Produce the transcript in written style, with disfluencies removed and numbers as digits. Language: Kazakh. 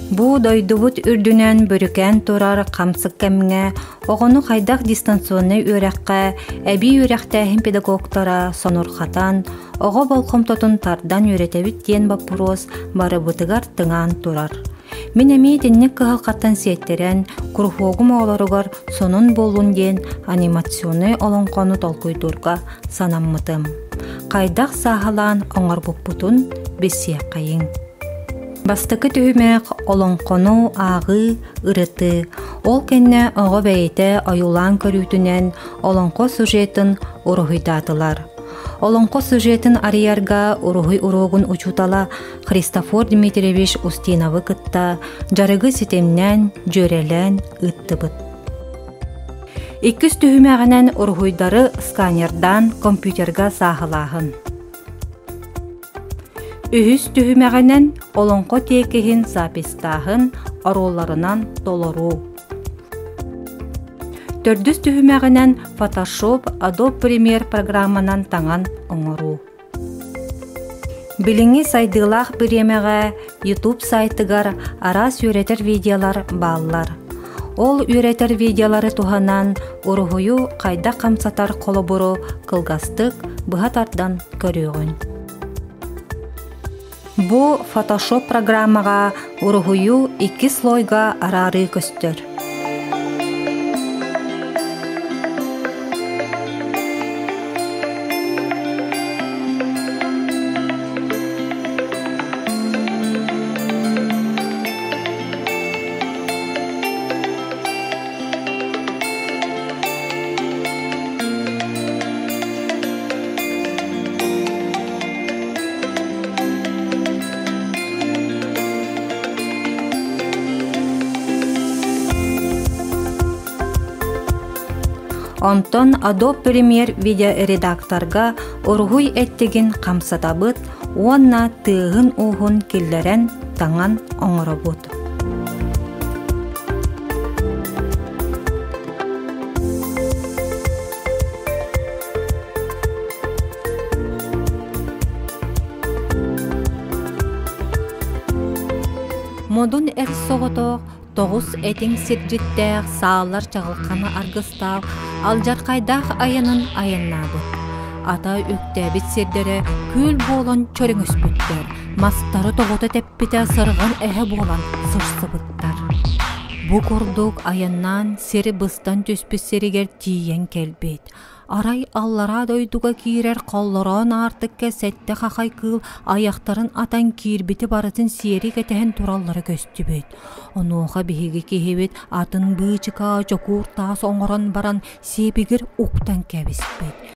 Бу дойдубут үрдүнен бөрүкән турар камсык кәмгә, оғону хайдах дистанционный үрәккә, әби үрәктәһин педагогтара сонурхатан, оғы болқомтотун тардан үйретебит тен баппурос бары бутыгар тыңан турар. Мен әмей деннек кығылқаттан сеттерен, күрхуғым оғыларығар сонун болун ден анимационный олонқону толкуйдурға санаммытым. Қайдақ сағалан оңар бұппутун бесия қайын. Бастықы түймек олонқону ағы ырыты, ол кәнне оғы бәйті аюлан көрүтінен олонқо сюжетін урухуйдатылар. Олонқо сюжетін ариярга урухуй уруғын учутала Христофор Дмитриевич Устиновы кытта жарығы сетемнен жөрелен ыттыбыт. Иккіс түймәғінен урухуйдары сканердан компьютерга сағылағын. Үхіс түхімәғінен олонқо текіхін запистағын ароларынан толору. Төрдіс түхімәғінен Photoshop, Adobe Premiere программанан таңан оңыру. Біліңі сайдылақ біремеға YouTube сайтыгар арас үйретер видеолар баллар. Ол үйретер видеолары туғанан урухую қайда қамсатар қолыбыру қылғастық бұғатардан көрігін. Бу Photoshop программаға урухую 2 слойга арары көстөр. Онтон Adobe Premiere видеоредакторга ургуй эттеген камсатабыт, уанна тыгын уғын келлерен таңан оңырабыт. Модун эксогото тоғыз этин сиржиттәр саалар чағылқаны аргыстав, алжар қайдақ аянын аяннабы. Ата үктәбит сердері күл болан чөрің өспіттер, мастары тоғыты тәппіті сырған әхі болан сырсыбыттар. Бұ көрдік аяннан сері бұстан төспесерігер тиен келбет. Арай аллара дойдуға кирер қолларан артыққа сәтті қақай кыл аяқтарын атан кирбеті барытын сері кәтәхін тураллары көстібет. Онуға бігігі кехебет атын бұчыка жокур тас оңыран баран себегір уқтан кәбіспет.